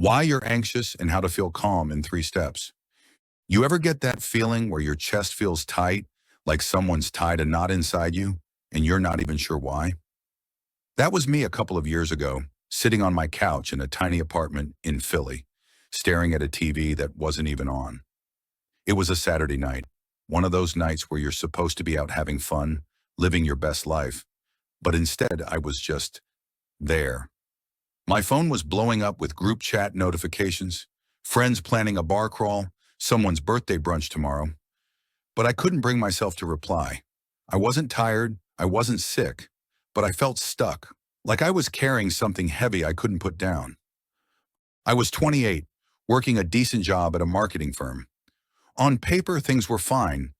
Why you're anxious and how to feel calm in 3 steps. You ever get that feeling where your chest feels tight, like someone's tied a knot inside you, and you're not even sure why? That was me a couple of years ago, sitting on my couch in a tiny apartment in Philly, staring at a TV that wasn't even on. It was a Saturday night, one of those nights where you're supposed to be out having fun, living your best life, but instead I was just there. My phone was blowing up with group chat notifications, friends planning a bar crawl, someone's birthday brunch tomorrow. But I couldn't bring myself to reply. I wasn't tired, I wasn't sick, but I felt stuck, like I was carrying something heavy I couldn't put down. I was 28, working a decent job at a marketing firm. On paper, things were fine.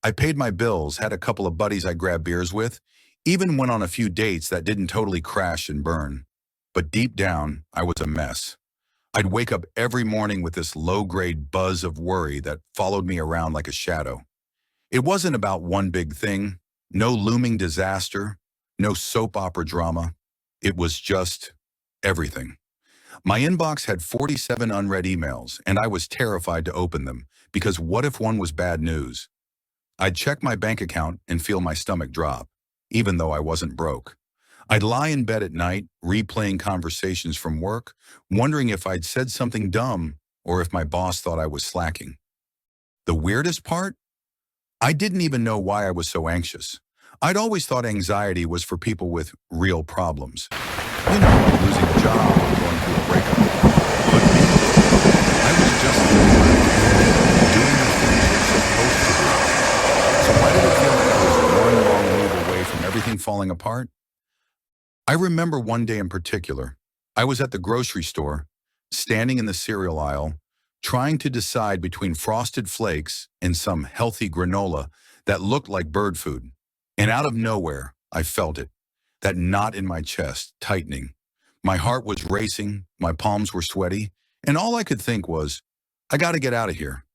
I paid my bills, had a couple of buddies I grabbed beers with, even went on a few dates that didn't totally crash and burn. But deep down, I was a mess. I'd wake up every morning with this low-grade buzz of worry that followed me around like a shadow. It wasn't about one big thing, no looming disaster, no soap opera drama. It was just everything. My inbox had 47 unread emails, and I was terrified to open them, because what if one was bad news? I'd check my bank account and feel my stomach drop, even though I wasn't broke. I'd lie in bed at night, replaying conversations from work, wondering if I'd said something dumb or if my boss thought I was slacking. The weirdest part? I didn't even know why I was so anxious. I'd always thought anxiety was for people with real problems. You know, like losing a job or going through a breakup. But me, I was just doing the things you're supposed to do. So why did it feel like I was one wrong move away from everything falling apart? I remember one day in particular. I was at the grocery store, standing in the cereal aisle, trying to decide between Frosted Flakes and some healthy granola that looked like bird food. And out of nowhere, I felt it, that knot in my chest tightening. My heart was racing, my palms were sweaty, and all I could think was, I gotta get out of here.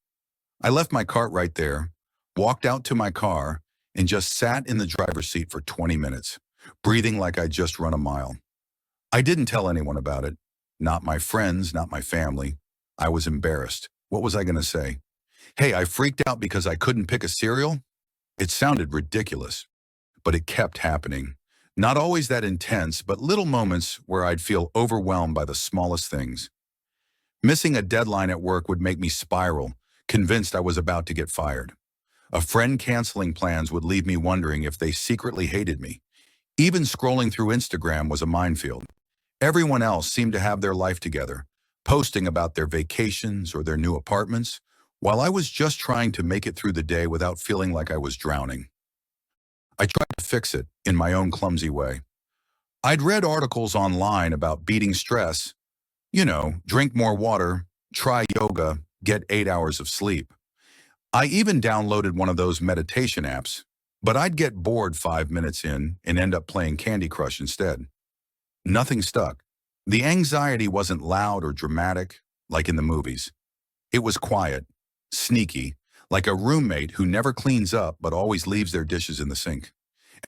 I left my cart right there, walked out to my car, and just sat in the driver's seat for 20 minutes, breathing like I'd just run a mile. I didn't tell anyone about it. Not my friends, not my family. I was embarrassed. What was I going to say? Hey, I freaked out because I couldn't pick a cereal? It sounded ridiculous, but it kept happening. Not always that intense, but little moments where I'd feel overwhelmed by the smallest things. Missing a deadline at work would make me spiral, convinced I was about to get fired. A friend canceling plans would leave me wondering if they secretly hated me. Even scrolling through Instagram was a minefield. Everyone else seemed to have their life together, posting about their vacations or their new apartments, while I was just trying to make it through the day without feeling like I was drowning. I tried to fix it in my own clumsy way. I'd read articles online about beating stress. You know, drink more water, try yoga, get 8 hours of sleep. I even downloaded one of those meditation apps, but I'd get bored 5 minutes in and end up playing Candy Crush instead. Nothing stuck. The anxiety wasn't loud or dramatic, like in the movies. It was quiet, sneaky, like a roommate who never cleans up but always leaves their dishes in the sink.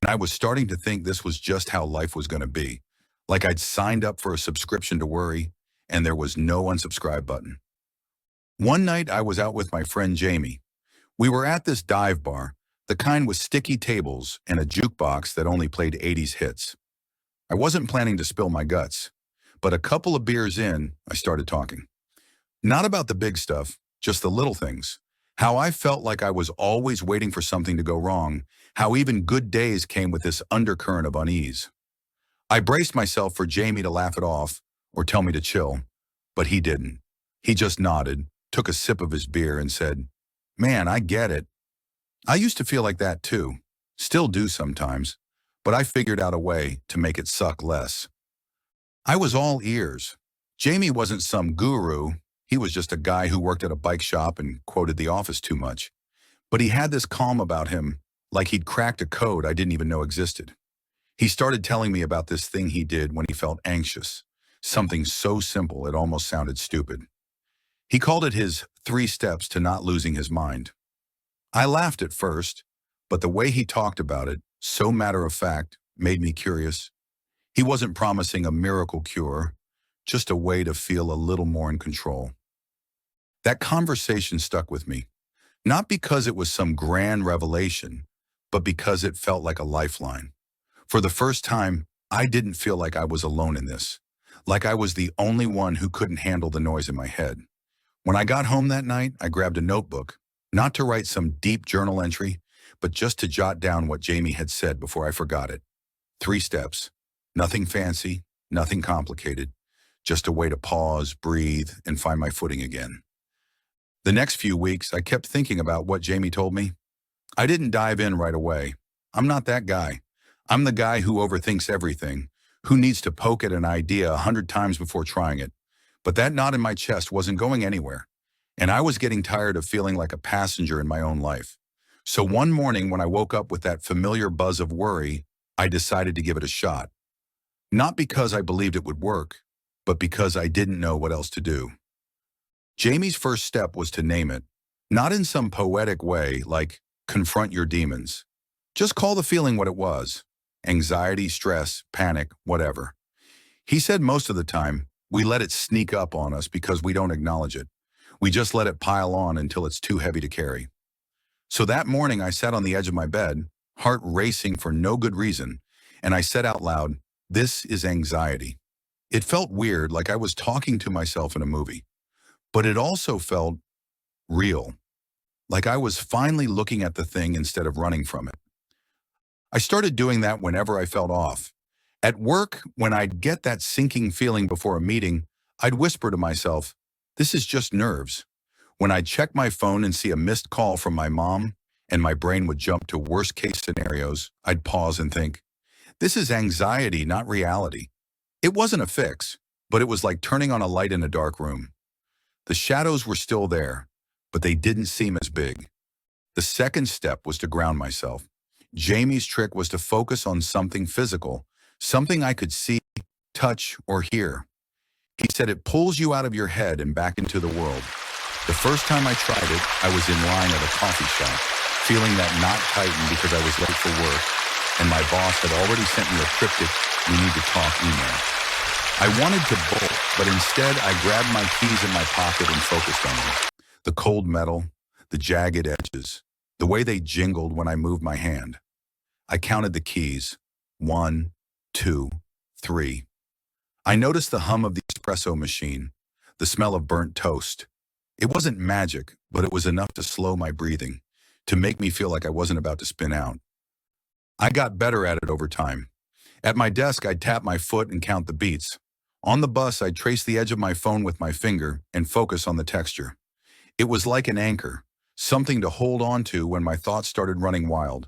And I was starting to think this was just how life was going to be. Like I'd signed up for a subscription to worry, and there was no unsubscribe button. One night I was out with my friend Jamie. We were at this dive bar, the kind with sticky tables and a jukebox that only played 80s hits. I wasn't planning to spill my guts, but a couple of beers in, I started talking. Not about the big stuff, just the little things. How I felt like I was always waiting for something to go wrong, how even good days came with this undercurrent of unease. I braced myself for Jamie to laugh it off or tell me to chill, but he didn't. He just nodded, took a sip of his beer and said, "Man, I get it. I used to feel like that too. Still do sometimes, but I figured out a way to make it suck less." I was all ears. Jamie wasn't some guru. He was just a guy who worked at a bike shop and quoted The Office too much. But he had this calm about him, like he'd cracked a code I didn't even know existed. He started telling me about this thing he did when he felt anxious, something so simple it almost sounded stupid. He called it his 3 steps to not losing his mind. I laughed at first, but the way he talked about it, so matter of fact, made me curious. He wasn't promising a miracle cure, just a way to feel a little more in control. That conversation stuck with me, not because it was some grand revelation, but because it felt like a lifeline. For the first time, I didn't feel like I was alone in this, like I was the only one who couldn't handle the noise in my head. When I got home that night, I grabbed a notebook, not to write some deep journal entry, but just to jot down what Jamie had said before I forgot it. 3 steps. Nothing fancy, nothing complicated, just a way to pause, breathe, and find my footing again. The next few weeks, I kept thinking about what Jamie told me. I didn't dive in right away. I'm not that guy. I'm the guy who overthinks everything, who needs to poke at an idea 100 times before trying it. But that knot in my chest wasn't going anywhere, and I was getting tired of feeling like a passenger in my own life. So one morning when I woke up with that familiar buzz of worry, I decided to give it a shot. Not because I believed it would work, but because I didn't know what else to do. Jamie's first step was to name it, not in some poetic way like confront your demons. Just call the feeling what it was. Anxiety, stress, panic, whatever. He said most of the time, we let it sneak up on us because we don't acknowledge it. We just let it pile on until it's too heavy to carry. So that morning I sat on the edge of my bed, heart racing for no good reason, and I said out loud, "This is anxiety." It felt weird, like I was talking to myself in a movie, but it also felt real, like I was finally looking at the thing instead of running from it. I started doing that whenever I felt off. At work, when I'd get that sinking feeling before a meeting, I'd whisper to myself, "This is just nerves." When I'd check my phone and see a missed call from my mom, and my brain would jump to worst-case scenarios, I'd pause and think, "This is anxiety, not reality." It wasn't a fix, but it was like turning on a light in a dark room. The shadows were still there, but they didn't seem as big. The second step was to ground myself. Jamie's trick was to focus on something physical, something I could see, touch, or hear. He said it pulls you out of your head and back into the world. The first time I tried it, I was in line at a coffee shop, feeling that knot tighten because I was late for work, and my boss had already sent me a cryptic, "We need to talk" email. I wanted to bolt, but instead I grabbed my keys in my pocket and focused on them. The cold metal, the jagged edges, the way they jingled when I moved my hand. I counted the keys. 1, 2, 3. I noticed the hum of the espresso machine, the smell of burnt toast. It wasn't magic, but it was enough to slow my breathing, to make me feel like I wasn't about to spin out. I got better at it over time. At my desk, I'd tap my foot and count the beats. On the bus, I'd trace the edge of my phone with my finger and focus on the texture. It was like an anchor, something to hold on to when my thoughts started running wild.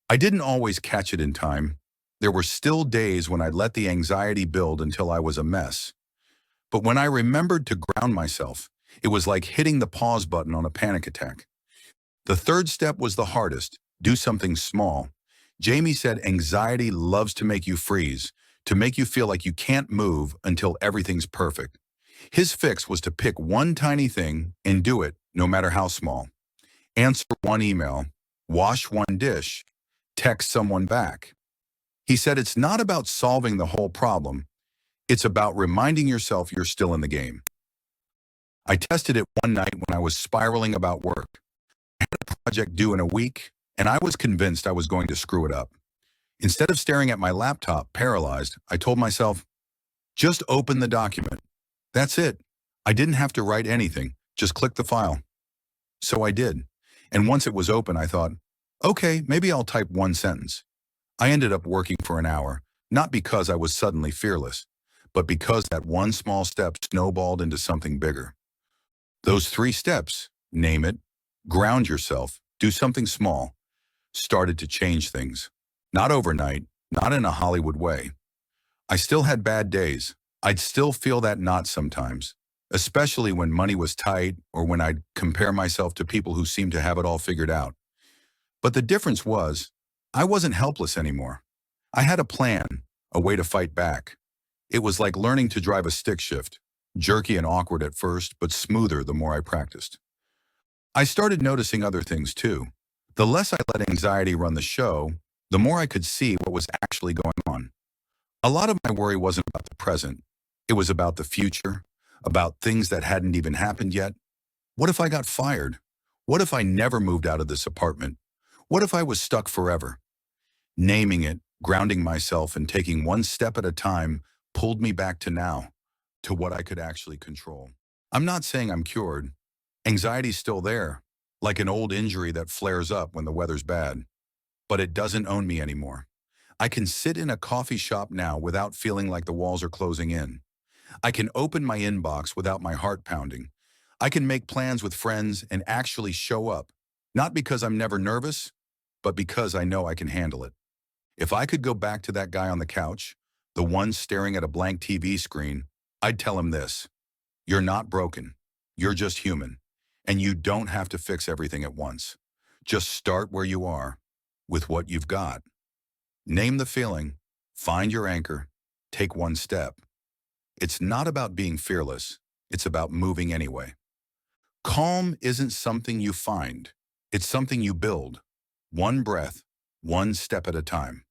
I didn't always catch it in time. There were still days when I'd let the anxiety build until I was a mess. But when I remembered to ground myself, it was like hitting the pause button on a panic attack. The third step was the hardest. Do something small. Jamie said anxiety loves to make you freeze, to make you feel like you can't move until everything's perfect. His fix was to pick one tiny thing and do it, no matter how small. Answer one email, wash one dish, text someone back. He said it's not about solving the whole problem. It's about reminding yourself you're still in the game. I tested it one night when I was spiraling about work. I had a project due in a week, and I was convinced I was going to screw it up. Instead of staring at my laptop, paralyzed, I told myself, just open the document. That's it. I didn't have to write anything, just click the file. So I did. And once it was open, I thought, okay, maybe I'll type one sentence. I ended up working for an hour, not because I was suddenly fearless, but because that one small step snowballed into something bigger. Those 3 steps, name it, ground yourself, do something small, started to change things. Not overnight, not in a Hollywood way. I still had bad days. I'd still feel that knot sometimes, especially when money was tight or when I'd compare myself to people who seemed to have it all figured out. But the difference was, I wasn't helpless anymore. I had a plan, a way to fight back. It was like learning to drive a stick shift, jerky and awkward at first, but smoother the more I practiced. I started noticing other things too. The less I let anxiety run the show, the more I could see what was actually going on. A lot of my worry wasn't about the present. It was about the future, about things that hadn't even happened yet. What if I got fired? What if I never moved out of this apartment? What if I was stuck forever? Naming it, grounding myself, and taking one step at a time pulled me back to now, to what I could actually control. I'm not saying I'm cured. Anxiety's still there, like an old injury that flares up when the weather's bad. But it doesn't own me anymore. I can sit in a coffee shop now without feeling like the walls are closing in. I can open my inbox without my heart pounding. I can make plans with friends and actually show up, not because I'm never nervous, but because I know I can handle it. If I could go back to that guy on the couch, the one staring at a blank TV screen, I'd tell him this: you're not broken. You're just human. And you don't have to fix everything at once. Just start where you are, with what you've got. Name the feeling, find your anchor, take one step. It's not about being fearless. It's about moving anyway. Calm isn't something you find. It's something you build. One breath, one step at a time.